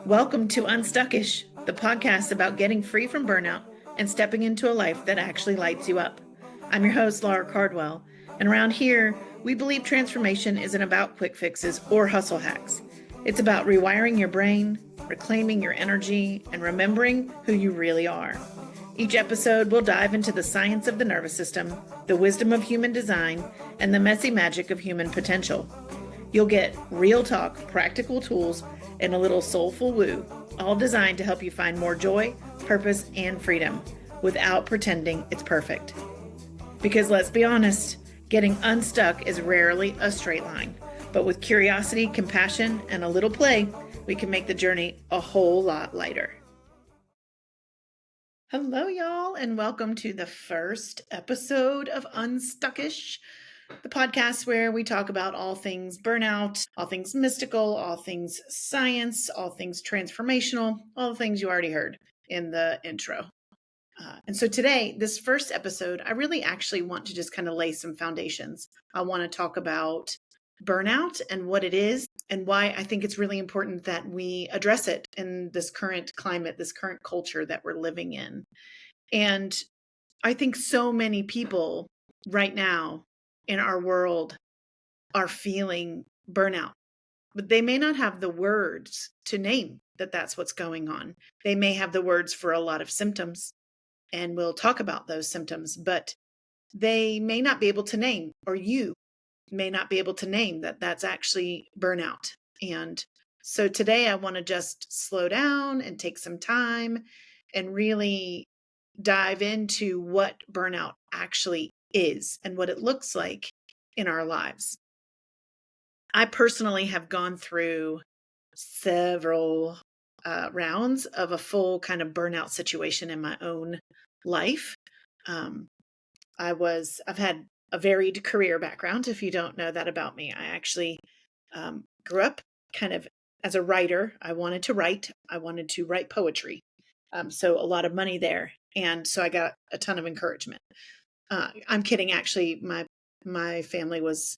Welcome to Unstuckish, the podcast about getting free from burnout and stepping into a life that actually lights you up. I'm your host, Laura Cardwell, and around here, we believe transformation isn't about quick fixes or hustle hacks. It's about rewiring your brain, reclaiming your energy, and remembering who you really are. Each episode will dive into the science of the nervous system, the wisdom of human design, and the messy magic of human potential. You'll get real talk, practical tools, and a little soulful woo, all designed to help you find more joy, purpose, and freedom without pretending it's perfect. Because let's be honest, getting unstuck is rarely a straight line, but with curiosity, compassion, and a little play, we can make the journey a whole lot lighter. Hello, y'all, and welcome to the first episode of Unstuckish, the podcast where we talk about all things burnout, all things mystical, all things science, all things transformational, all the things you already heard in the intro. And so today, this first episode, I really actually want to just kind of lay some foundations. I want to talk about burnout and what it is and why I think it's really important that we address it in this current climate, this current culture that we're living in. And I think so many people right now in our world are feeling burnout, but they may not have the words to name that that's what's going on. They may have the words for a lot of symptoms, and we'll talk about those symptoms, but they may not be able to name, or you may not be able to name that that's actually burnout. And so today I want to just slow down and take some time and really dive into what burnout actually is and what it looks like in our lives. I personally have gone through several rounds of a full kind of burnout situation in my own life. I've had a varied career background. If you don't know that about me, I actually grew up kind of as a writer. I wanted to write poetry. So a lot of money there. And so I got a ton of encouragement. I'm kidding. Actually, my family was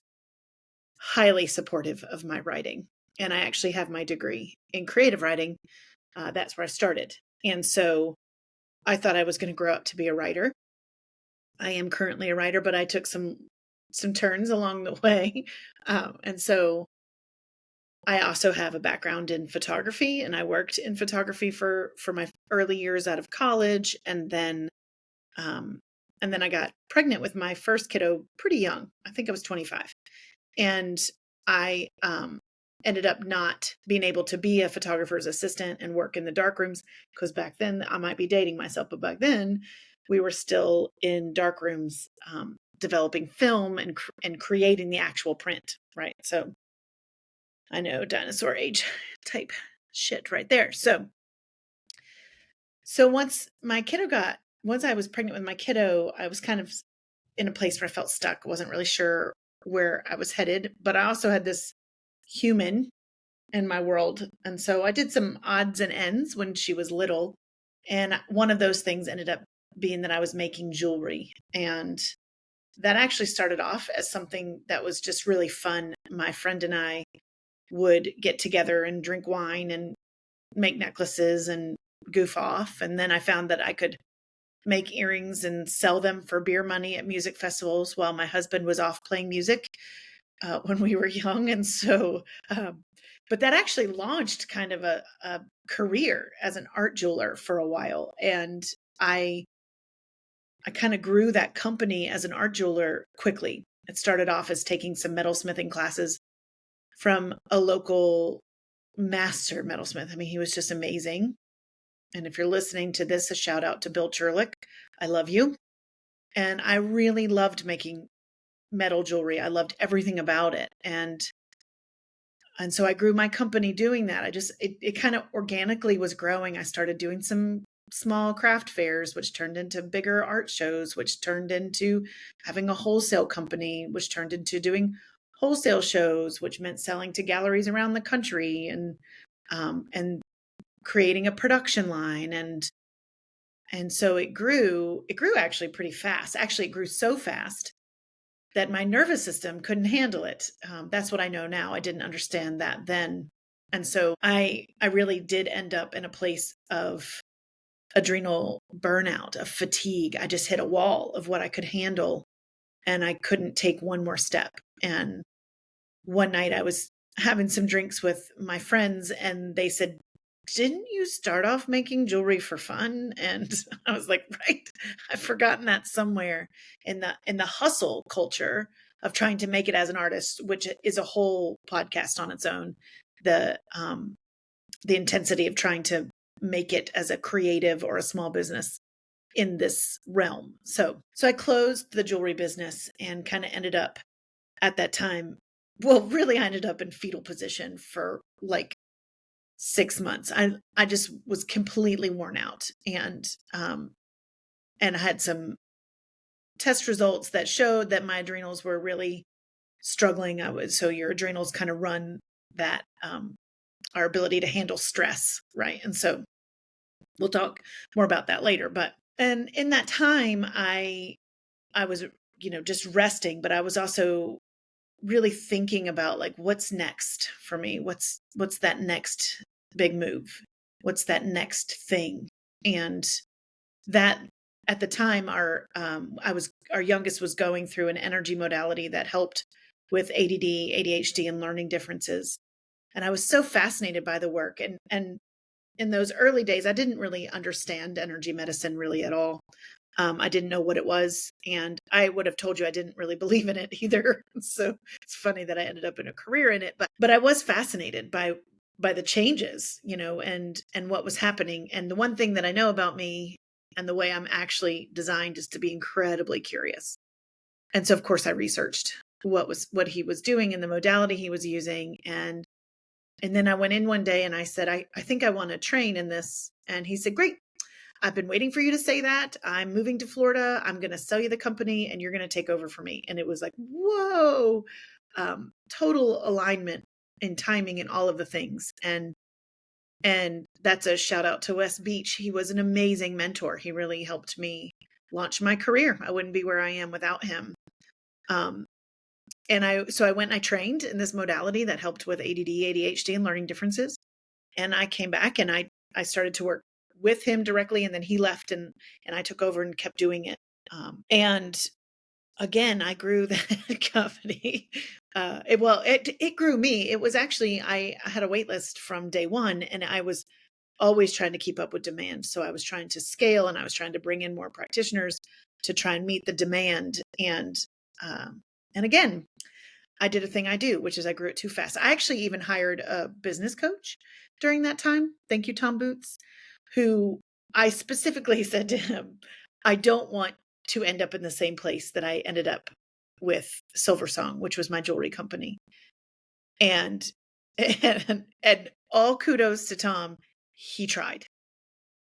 highly supportive of my writing. And I actually have my degree in creative writing. That's where I started. And so I thought I was going to grow up to be a writer. I am currently a writer, but I took some turns along the way. And so I also have a background in photography, and I worked in photography for my early years out of college. And then I got pregnant with my first kiddo pretty young. I think I was 25. And I ended up not being able to be a photographer's assistant and work in the dark rooms, because back then, I might be dating myself, but back then we were still in dark rooms developing film and creating the actual print, right? So I know, dinosaur age type shit right there. So once I was pregnant with my kiddo, I was kind of in a place where I felt stuck. I wasn't really sure where I was headed, but I also had this human in my world. And so I did some odds and ends when she was little. And one of those things ended up being that I was making jewelry. And that actually started off as something that was just really fun. My friend and I would get together and drink wine and make necklaces and goof off. And then I found that I could make earrings and sell them for beer money at music festivals while my husband was off playing music when we were young. And so, but that actually launched kind of a career as an art jeweler for a while. And I kind of grew that company as an art jeweler quickly. It started off as taking some metalsmithing classes from a local master metalsmith. I mean, he was just amazing. And if you're listening to this, a shout out to Bill Churlick. I love you. And I really loved making metal jewelry. I loved everything about it. And so I grew my company doing that. It kind of organically was growing. I started doing some small craft fairs, which turned into bigger art shows, which turned into having a wholesale company, which turned into doing wholesale shows, which meant selling to galleries around the country and creating a production line. And so it grew actually pretty fast. Actually, it grew so fast that my nervous system couldn't handle it. That's what I know now. I didn't understand that then. And so I really did end up in a place of adrenal burnout, of fatigue. I just hit a wall of what I could handle, and I couldn't take one more step. And one night I was having some drinks with my friends, and they said, "Didn't you start off making jewelry for fun?" And I was like, "Right, I've forgotten that somewhere in the hustle culture of trying to make it as an artist," which is a whole podcast on its own. The intensity of trying to make it as a creative or a small business in this realm. So I closed the jewelry business and kind of ended up at that time. Well, really, I ended up in fetal position for like 6 months. I just was completely worn out, and I had some test results that showed that my adrenals were really struggling. So your adrenals kind of run that our ability to handle stress, right? And so we'll talk more about that later. But and in that time, I was just resting, but I was also really thinking about like what's next for me. What's that next big move? What's that next thing? And that at the time, our youngest was going through an energy modality that helped with ADD, ADHD, and learning differences. And I was so fascinated by the work. And in those early days, I didn't really understand energy medicine really at all. I didn't know what it was, and I would have told you I didn't really believe in it either. So it's funny that I ended up in a career in it, but I was fascinated by the changes, and what was happening. And the one thing that I know about me and the way I'm actually designed is to be incredibly curious. And so, of course, I researched what he was doing and the modality he was using, and then I went in one day and I said, I think I want to train in this. And he said, "Great. I've been waiting for you to say that. I'm moving to Florida. I'm going to sell you the company and you're going to take over for me." And it was like, whoa, total alignment in timing and all of the things. And that's a shout out to Wes Beach. He was an amazing mentor. He really helped me launch my career. I wouldn't be where I am without him. So I went and I trained in this modality that helped with ADD, ADHD, and learning differences. And I came back and I started to work with him directly, and then he left and I took over and kept doing it. And again, I grew that company. It grew me. It was actually, I had a wait list from day one, and I was always trying to keep up with demand. So I was trying to scale, and I was trying to bring in more practitioners to try and meet the demand. And again, I did a thing I do, which is I grew it too fast. I actually even hired a business coach during that time. Thank you, Tom Boots, who I specifically said to him, I don't want to end up in the same place that I ended up with Silver Song, which was my jewelry company. And all kudos to Tom. He tried,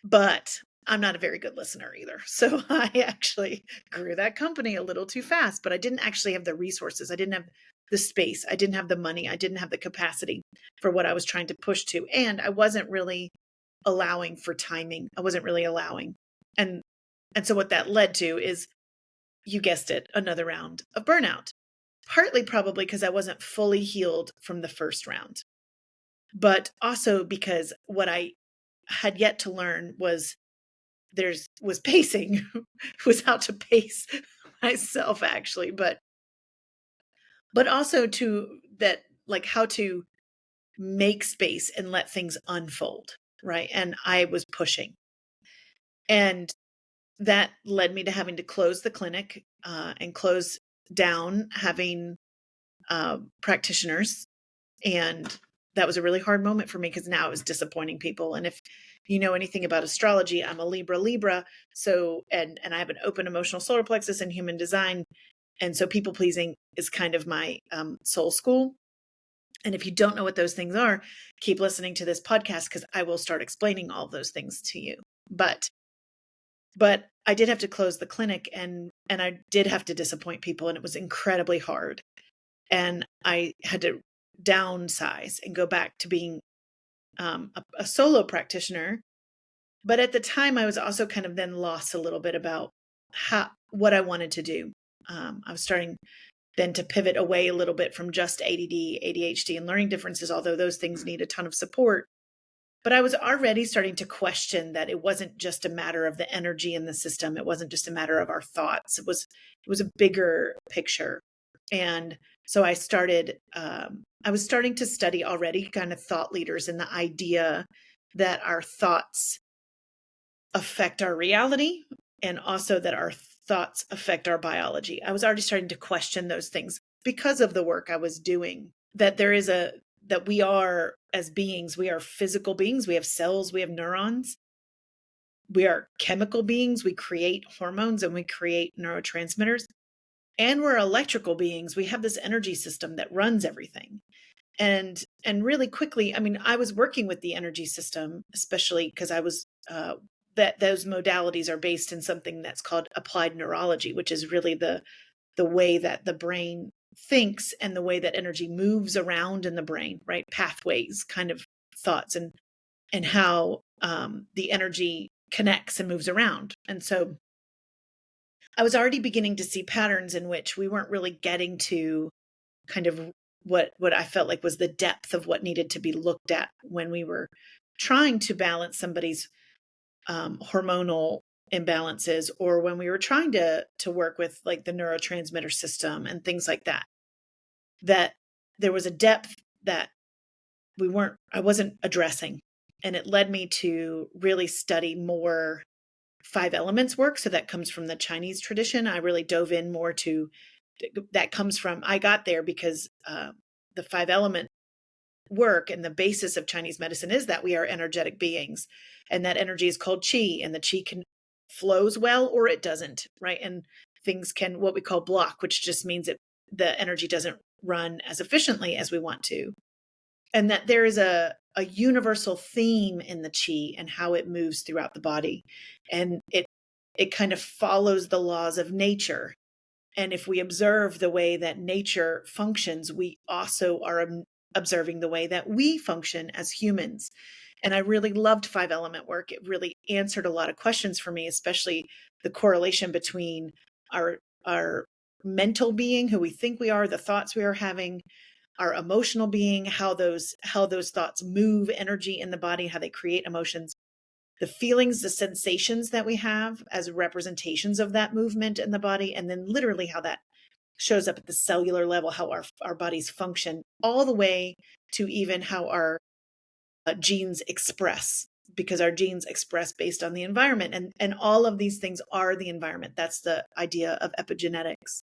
but I'm not a very good listener either. So I actually grew that company a little too fast, but I didn't actually have the resources. I didn't have the space. I didn't have the money. I didn't have the capacity for what I was trying to push to. And I wasn't really allowing for timing. I wasn't really allowing. And so what that led to is, you guessed it, another round of burnout. Partly probably because I wasn't fully healed from the first round, but also because what I had yet to learn was pacing, was how to pace myself actually, but also to that, like how to make space and let things unfold. Right. And I was pushing, and that led me to having to close the clinic, and close down having practitioners. And that was a really hard moment for me because now it was disappointing people. And if you know anything about astrology, I'm a Libra. So, and I have an open emotional solar plexus and human design. And so people pleasing is kind of my soul school. And if you don't know what those things are, keep listening to this podcast because I will start explaining all those things to you. But I did have to close the clinic, and I did have to disappoint people, and it was incredibly hard. And I had to downsize and go back to being a solo practitioner. But at the time, I was also kind of then lost a little bit about what I wanted to do. I was starting then to pivot away a little bit from just ADD, ADHD, and learning differences, although those things need a ton of support. But I was already starting to question that it wasn't just a matter of the energy in the system. It wasn't just a matter of our thoughts. It was a bigger picture. And so I was starting to study already kind of thought leaders and the idea that our thoughts affect our reality and also that our thoughts affect our biology. I was already starting to question those things because of the work I was doing, that that we are, as beings, we are physical beings. We have cells, we have neurons. We are chemical beings. We create hormones and we create neurotransmitters. And we're electrical beings. We have this energy system that runs everything. And really quickly, I mean, I was working with the energy system, especially because I was that those modalities are based in something that's called applied neurology, which is really the way that the brain thinks and the way that energy moves around in the brain, right? Pathways, kind of thoughts, and how the energy connects and moves around. And so I was already beginning to see patterns in which we weren't really getting to kind of what I felt like was the depth of what needed to be looked at when we were trying to balance somebody's hormonal imbalances, or when we were trying to work with like the neurotransmitter system and things like that. That there was a depth that I wasn't addressing, and it led me to really study more five elements work. So that comes from the Chinese tradition. I really dove in more to that. Comes from, I got there because the five element work and the basis of Chinese medicine is that we are energetic beings, and that energy is called qi, and the qi can flows well or it doesn't, right? And things can, what we call block, which just means that the energy doesn't run as efficiently as we want to. And that there is a universal theme in the qi and how it moves throughout the body. And it kind of follows the laws of nature. And if we observe the way that nature functions, we also are observing the way that we function as humans. And I really loved five element work. It really answered a lot of questions for me, especially the correlation between our mental being, who we think we are, the thoughts we are having, our emotional being, how those thoughts move energy in the body, how they create emotions, the feelings, the sensations that we have as representations of that movement in the body, and then literally how that shows up at the cellular level, how our bodies function, all the way to even how our genes express, because our genes express based on the environment. And all of these things are the environment. That's the idea of epigenetics.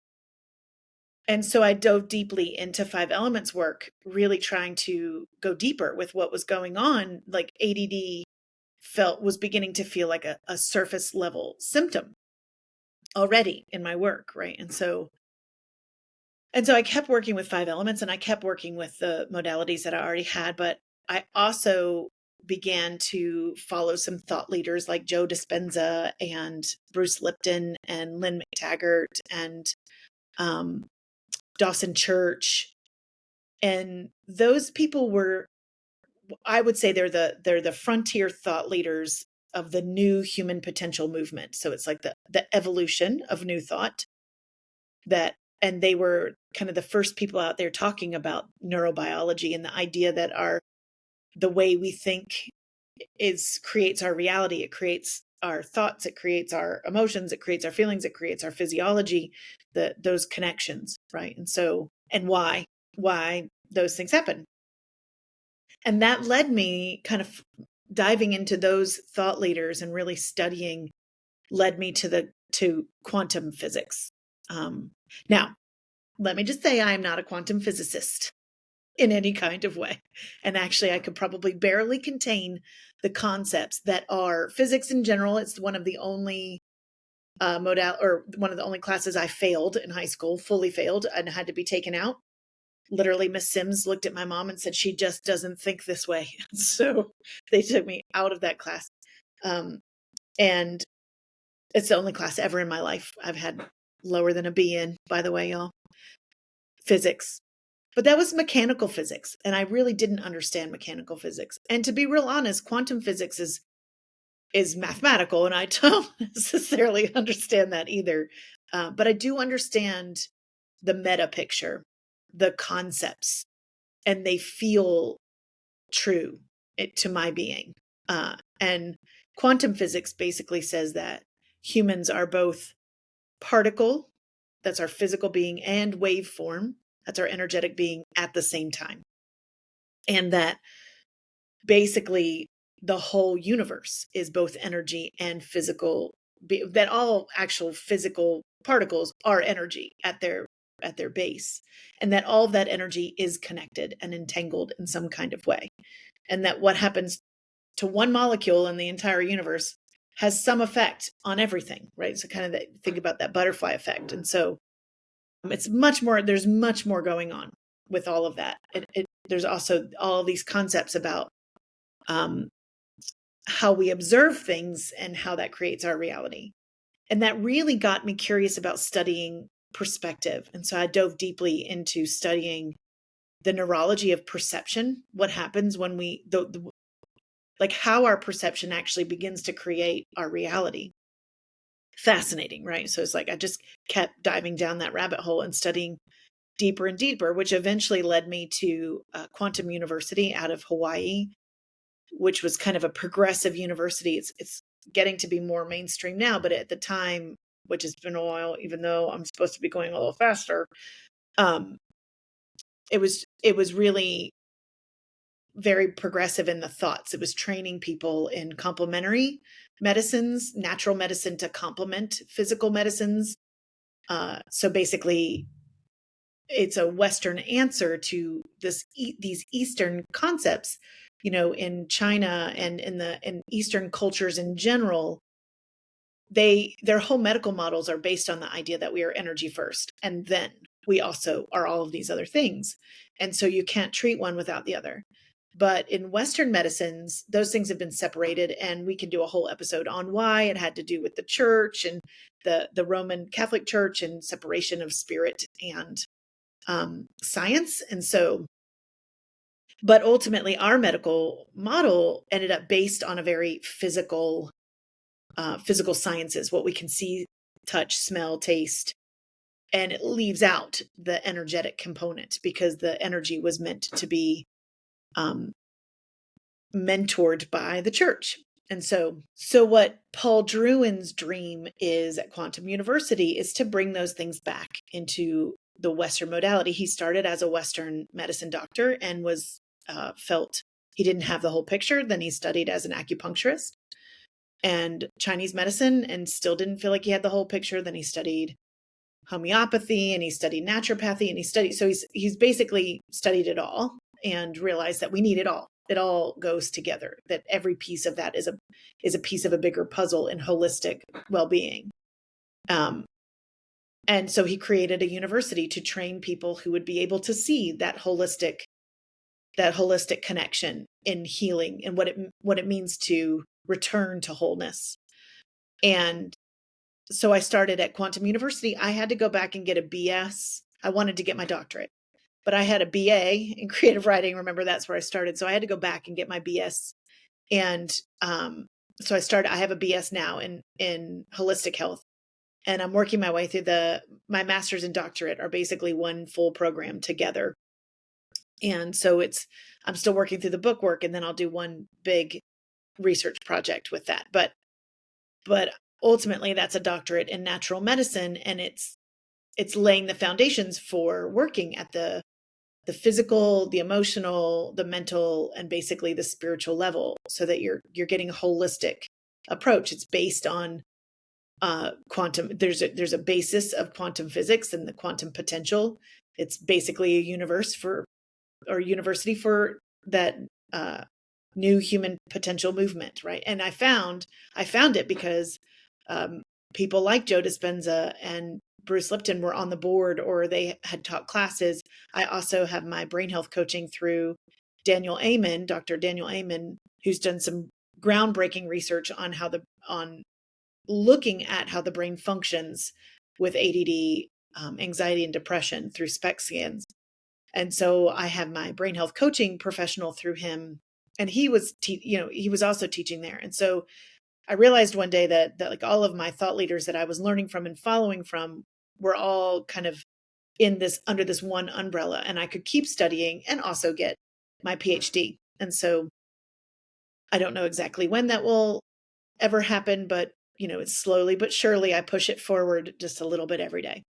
And so I dove deeply into five elements work, really trying to go deeper with what was going on. Like ADD was beginning to feel like a surface level symptom already in my work, right? And so I kept working with five elements, and I kept working with the modalities that I already had, but I also began to follow some thought leaders like Joe Dispenza and Bruce Lipton and Lynn McTaggart and Dawson Church. And those people were, I would say they're the frontier thought leaders of the new human potential movement. So it's like the evolution of new thought, and they were kind of the first people out there talking about neurobiology and the idea that the way we think creates our reality. It creates our thoughts, it creates our emotions, it creates our feelings, it creates our physiology, those connections, right? And so, and why those things happen. And that led me kind of diving into those thought leaders and really studying, led me to quantum physics. Now, let me just say I am not a quantum physicist in any kind of way. And actually, I could probably barely contain the concepts that are physics in general. It's one of the only one of the only classes I failed in high school, fully failed, and had to be taken out. Literally, Miss Sims looked at my mom and said, she just doesn't think this way. So they took me out of that class. And it's the only class ever in my life I've had lower than a B in, by the way, y'all. Physics. But that was mechanical physics. And I really didn't understand mechanical physics. And to be real honest, quantum physics is mathematical, and I don't necessarily understand that either. But I do understand the meta picture, the concepts, and they feel true to my being. And quantum physics basically says that humans are both particle, that's our physical being, and waveform, that's our energetic being, at the same time. And that basically the whole universe is both energy and physical, that all actual physical particles are energy at their base, and that all of that energy is connected and entangled in some kind of way, and that what happens to one molecule in the entire universe has some effect on everything, right? So kind of think about that butterfly effect. And so it's much more, there's much more going on with all of that. There's also all these concepts about how we observe things and how that creates our reality. And that really got me curious about studying perspective. And so I dove deeply into studying the neurology of perception, what happens when like how our perception actually begins to create our reality. Fascinating, right? So it's like I just kept diving down that rabbit hole and studying deeper and deeper, which eventually led me to Quantum University out of Hawaii, which was kind of a progressive university. It's getting to be more mainstream now, but at the time, which has been a while, even though I'm supposed to be going a little faster, it was really very progressive in the thoughts. It was training people in complementary medicines, natural medicine to complement physical medicines. So basically, it's a Western answer to these Eastern concepts. In China and in Eastern cultures in general, their whole medical models are based on the idea that we are energy first, and then we also are all of these other things. And so you can't treat one without the other. But in Western medicines, those things have been separated, and we can do a whole episode on why. It had to do with the church and the Roman Catholic Church and separation of spirit and science. And so, but ultimately our medical model ended up based on a very physical sciences, what we can see, touch, smell, taste, and it leaves out the energetic component because the energy was meant to be mentored by the church. And so what Paul Druin's dream is at Quantum University is to bring those things back into the Western modality. He started as a Western medicine doctor and was felt he didn't have the whole picture. Then he studied as an acupuncturist and Chinese medicine and still didn't feel like he had the whole picture. Then he studied homeopathy and he studied naturopathy and he's basically studied it all and realized that we need it all. It all goes together, that every piece of that is a piece of a bigger puzzle in holistic well-being. And so he created a university to train people who would be able to see that holistic connection in healing and what it means to return to wholeness. And so I started at Quantum University. I had to go back and get a BS. I wanted to get my doctorate, but I had a BA in creative writing. Remember, that's where I started. So I had to go back and get my BS. And so I have a BS now in holistic health. And I'm working my way through my master's and doctorate are basically one full program together. And so I'm still working through the book work, and then I'll do one big research project with that. But ultimately that's a doctorate in natural medicine, and it's laying the foundations for working at the physical, the emotional, the mental, and basically the spiritual level, so that you're getting a holistic approach. It's based on quantum. There's a basis of quantum physics and the quantum potential. It's basically a university for that new human potential movement, right? And I found it because people like Joe Dispenza and Bruce Lipton were on the board, or they had taught classes. I also have my brain health coaching through Dr. Daniel Amen, who's done some groundbreaking research on looking at how the brain functions with ADD, anxiety, and depression through SPECT scans. And so I have my brain health coaching professional through him, and he was also teaching there. And so I realized one day that like all of my thought leaders that I was learning from and following from were all kind of under this one umbrella, and I could keep studying and also get my PhD. And so I don't know exactly when that will ever happen, but it's slowly but surely I push it forward just a little bit every day.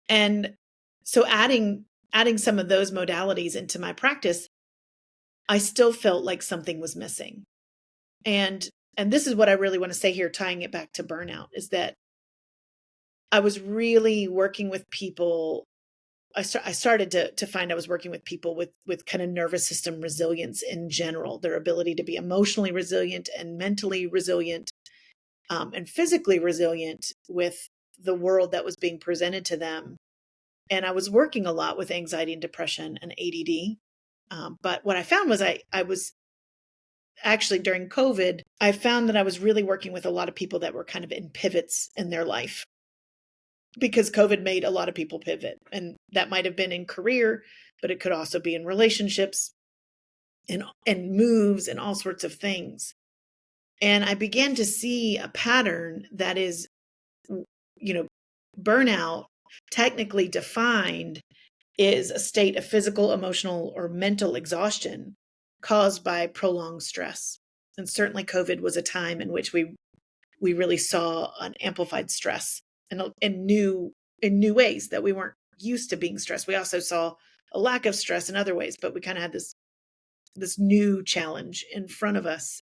And so adding some of those modalities into my practice, I still felt like something was missing. And this is what I really want to say here, tying it back to burnout, is that I was really working with people. I started to find I was working with people with kind of nervous system resilience in general, their ability to be emotionally resilient and mentally resilient, and physically resilient with the world that was being presented to them. And I was working a lot with anxiety and depression and ADD. But what I found was I was actually, during COVID, I found that I was really working with a lot of people that were kind of in pivots in their life, because COVID made a lot of people pivot. And that might have been in career, but it could also be in relationships and moves and all sorts of things. And I began to see a pattern that is, burnout, technically defined, is a state of physical, emotional, or mental exhaustion caused by prolonged stress. And certainly COVID was a time in which we really saw an amplified stress in new ways that we weren't used to being stressed. We also saw a lack of stress in other ways, but we kind of had this new challenge in front of us.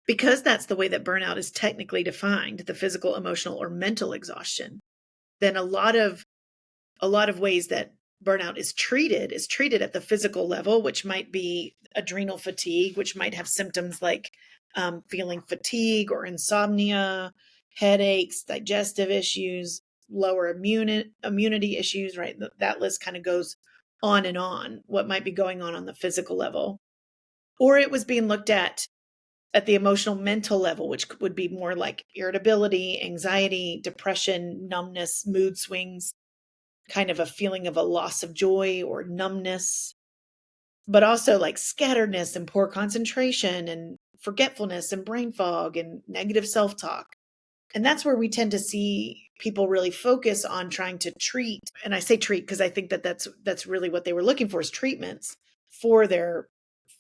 Because that's the way that burnout is technically defined, the physical, emotional, or mental exhaustion, then a lot of ways that burnout is treated at the physical level, which might be adrenal fatigue, which might have symptoms like feeling fatigue or insomnia, headaches, digestive issues, lower immunity issues, right? That list kind of goes on and on, what might be going on the physical level. Or it was being looked at the emotional mental level, which would be more like irritability, anxiety, depression, numbness, mood swings, kind of a feeling of a loss of joy or numbness, but also like scatteredness and poor concentration and forgetfulness and brain fog and negative self-talk. And that's where we tend to see people really focus on trying to treat. And I say treat because I think that that's really what they were looking for, is treatments for their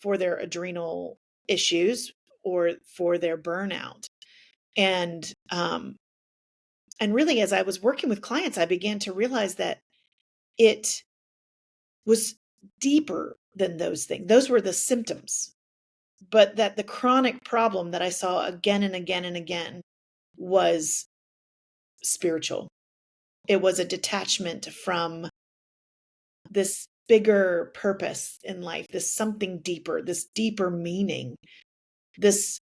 adrenal issues or for their burnout. And really, as I was working with clients, I began to realize that it was deeper than those things. Those were the symptoms, but that the chronic problem that I saw again and again and again was spiritual. It was a detachment from this bigger purpose in life, this something deeper, this deeper meaning, this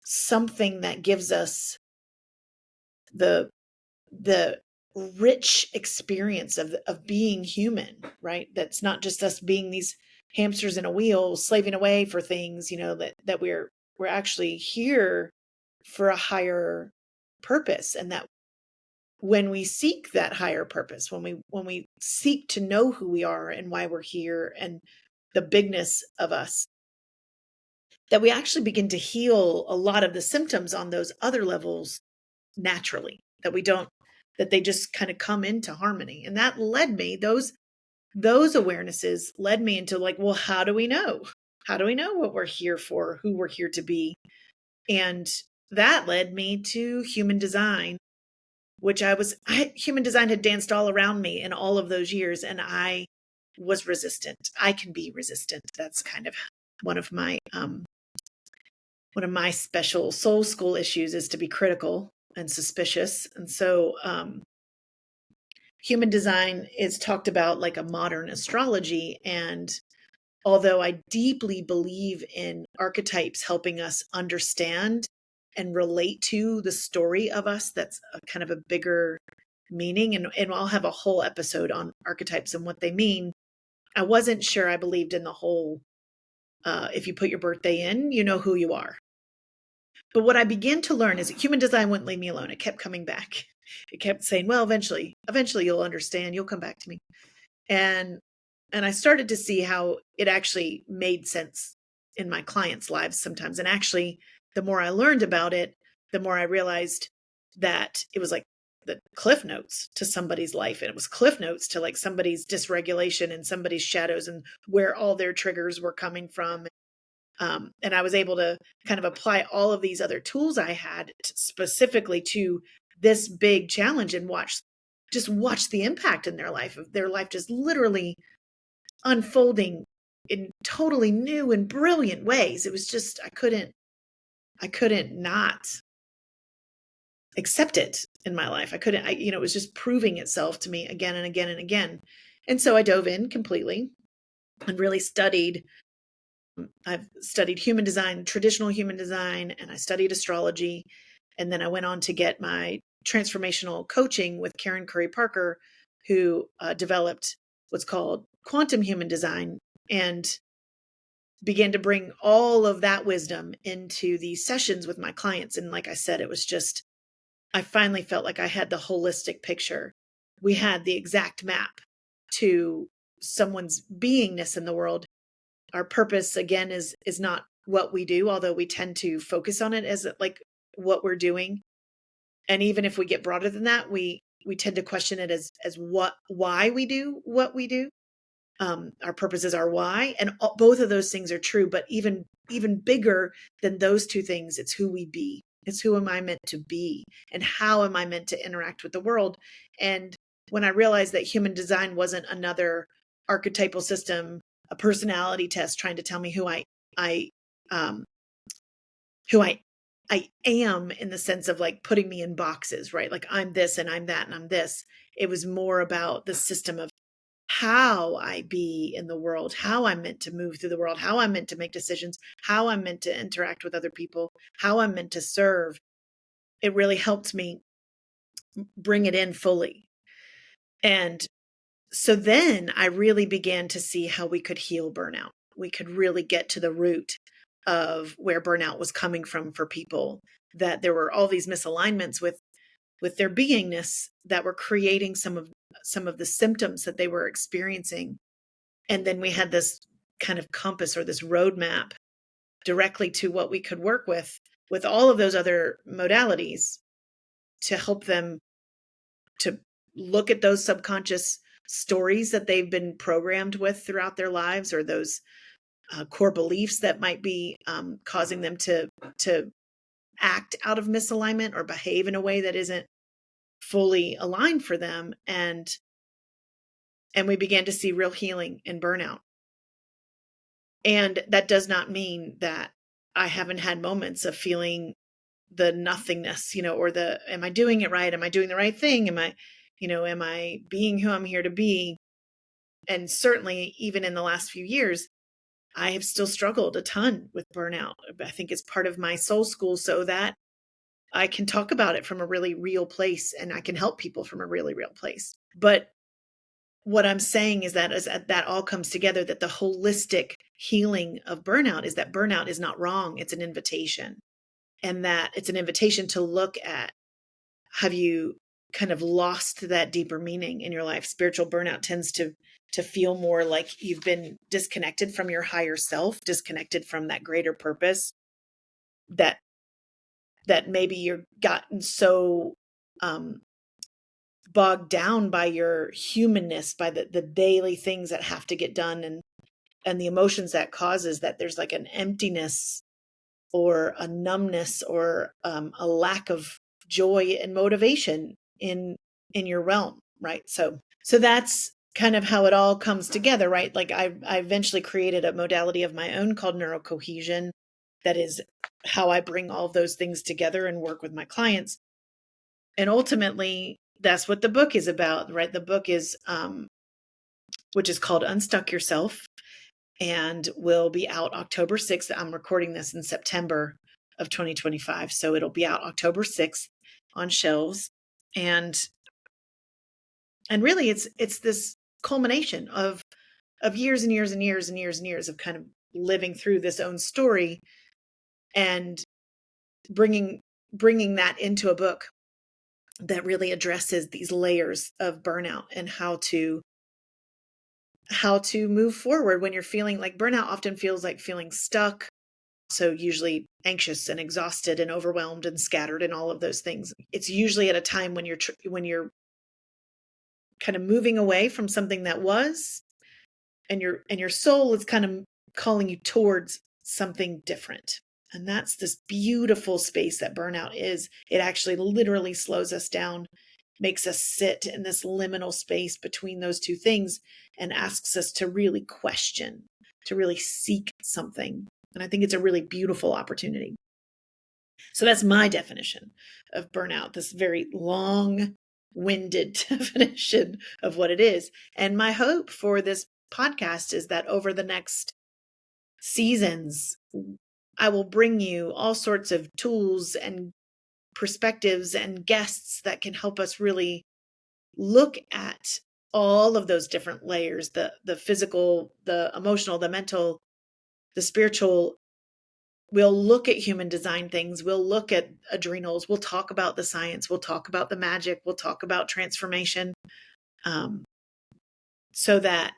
something that gives us the rich experience of being human, right? That's not just us being these hamsters in a wheel slaving away for things, that we're actually here for a higher purpose. And that when we seek that higher purpose, when we seek to know who we are and why we're here and the bigness of us, that we actually begin to heal a lot of the symptoms on those other levels naturally, that they just kind of come into harmony. And that led me, those awarenesses led me into like, well, how do we know? How do we know what we're here for, who we're here to be? And that led me to human design, which human design had danced all around me in all of those years. And I was resistant. I can be resistant. That's kind of one of my special soul school issues, is to be critical and suspicious. And so human design is talked about like a modern astrology. And although I deeply believe in archetypes helping us understand and relate to the story of us, that's a kind of a bigger meaning. And I'll have a whole episode on archetypes and what they mean. I wasn't sure I believed in the whole, if you put your birthday in, you know who you are. But what I began to learn is that human design wouldn't leave me alone. It kept coming back. It kept saying, well, eventually you'll understand. You'll come back to me. And I started to see how it actually made sense in my clients' lives sometimes. And actually, the more I learned about it, the more I realized that it was like the cliff notes to somebody's life. And it was cliff notes to like somebody's dysregulation and somebody's shadows and where all their triggers were coming from. And I was able to kind of apply all of these other tools I had specifically to this big challenge and watch the impact in their life, of their life just literally unfolding in totally new and brilliant ways. It was just, I couldn't not accept it in my life. It was just proving itself to me again and again and again. And so I dove in completely and really I've studied human design, traditional human design, and I studied astrology. And then I went on to get my transformational coaching with Karen Curry Parker, who developed what's called quantum human design, and began to bring all of that wisdom into these sessions with my clients. And like I said, it was just, I finally felt like I had the holistic picture. We had the exact map to someone's beingness in the world. Our purpose, again, is not what we do, although we tend to focus on it as like what we're doing. And even if we get broader than that, we tend to question it as why we do what we do. Our purpose is our why, and both of those things are true. But even bigger than those two things, it's who we be. It's who am I meant to be, and how am I meant to interact with the world. And when I realized that human design wasn't another archetypal system, a personality test trying to tell me who I am, in the sense of like putting me in boxes, right? Like I'm this and I'm that and I'm this. It was more about the system of how I be in the world, how I'm meant to move through the world, how I'm meant to make decisions, how I'm meant to interact with other people, how I'm meant to serve. It really helped me bring it in fully. And so then I really began to see how we could heal burnout. We could really get to the root of where burnout was coming from for people, that there were all these misalignments with their beingness that were creating some of the symptoms that they were experiencing. And then we had this kind of compass or this roadmap directly to what we could work with all of those other modalities, to help them to look at those subconscious stories that they've been programmed with throughout their lives, or those core beliefs that might be causing them to act out of misalignment or behave in a way that isn't fully aligned for them. And we began to see real healing in burnout. And that does not mean that I haven't had moments of feeling the nothingness, or am I doing it right? Am I doing the right thing? Am I being who I'm here to be? And certainly even in the last few years, I have still struggled a ton with burnout. I think it's part of my soul school so that I can talk about it from a really real place, and I can help people from a really real place. But what I'm saying is that as that all comes together, that the holistic healing of burnout is that burnout is not wrong. It's an invitation. And that it's an invitation to look at, have you kind of lost that deeper meaning in your life? Spiritual burnout tends to feel more like you've been disconnected from your higher self, disconnected from that greater purpose, that maybe you're gotten so bogged down by your humanness, by the daily things that have to get done, and the emotions that causes, that there's like an emptiness or a numbness or a lack of joy and motivation in your realm, right? So that's kind of how it all comes together, right? Like I eventually created a modality of my own called neurocohesion. That is how I bring all of those things together and work with my clients. And ultimately, that's what the book is about, right? The book is, which is called Unstuck Yourself, and will be out October 6th. I'm recording this in September of 2025. So it'll be out October 6th on shelves. And really it's this culmination of years and years and years and years and years of kind of living through this own story, and bringing that into a book that really addresses these layers of burnout, and how to move forward when you're feeling like burnout. Often feels like feeling stuck, also usually anxious and exhausted and overwhelmed and scattered and all of those things. It's usually at a time when you're kind of moving away from something that was, and your soul is kind of calling you towards something different. And that's this beautiful space that burnout is. It actually literally slows us down, makes us sit in this liminal space between those two things, and asks us to really question, to really seek something. And I think it's a really beautiful opportunity. So that's my definition of burnout, this very long-winded definition of what it is. And my hope for this podcast is that over the next seasons, I will bring you all sorts of tools and perspectives and guests that can help us really look at all of those different layers, the physical, the emotional, the mental, the spiritual. We'll look at human design things. We'll look at adrenals. We'll talk about the science. We'll talk about the magic. We'll talk about transformation, so that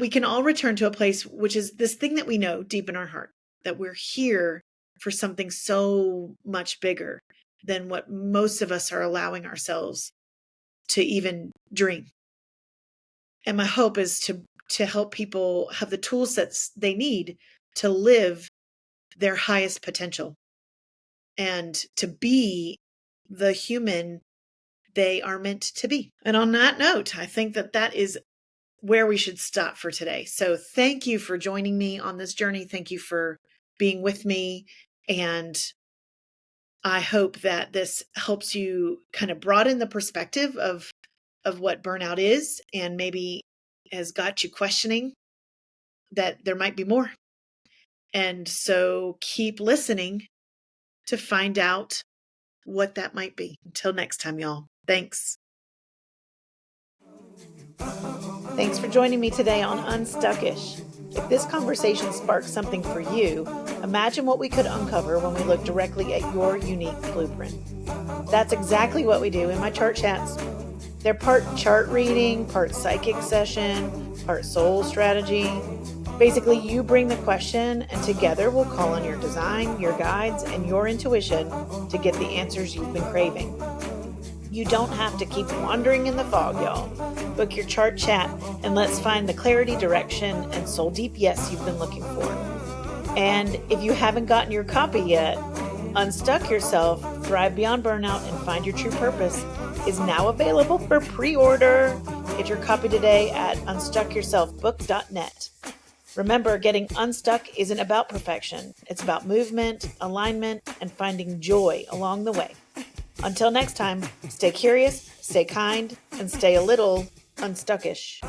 we can all return to a place, which is this thing that we know deep in our heart, that we're here for something so much bigger than what most of us are allowing ourselves to even dream. And my hope is to help people have the tool sets they need to live their highest potential and to be the human they are meant to be. And on that note, I think that is where we should stop for today. So thank you for joining me on this journey. Thank you for being with me. And I hope that this helps you kind of broaden the perspective of what burnout is, and maybe has got you questioning that there might be more. And so keep listening to find out what that might be. Until next time, y'all. Thanks. Thanks for joining me today on Unstuckish. If this conversation sparks something for you, imagine what we could uncover when we look directly at your unique blueprint. That's exactly what we do in my chart chats. They're part chart reading, part psychic session, part soul strategy. Basically, you bring the question, and together we'll call on your design, your guides, and your intuition to get the answers you've been craving. You don't have to keep wandering in the fog, y'all. Book your chart chat, and let's find the clarity, direction, and soul deep yes you've been looking for. And if you haven't gotten your copy yet, Unstuck Yourself, Thrive Beyond Burnout, and Find Your True Purpose is now available for pre-order. Get your copy today at unstuckyourselfbook.net. Remember, getting unstuck isn't about perfection. It's about movement, alignment, and finding joy along the way. Until next time, stay curious, stay kind, and stay a little unstuckish.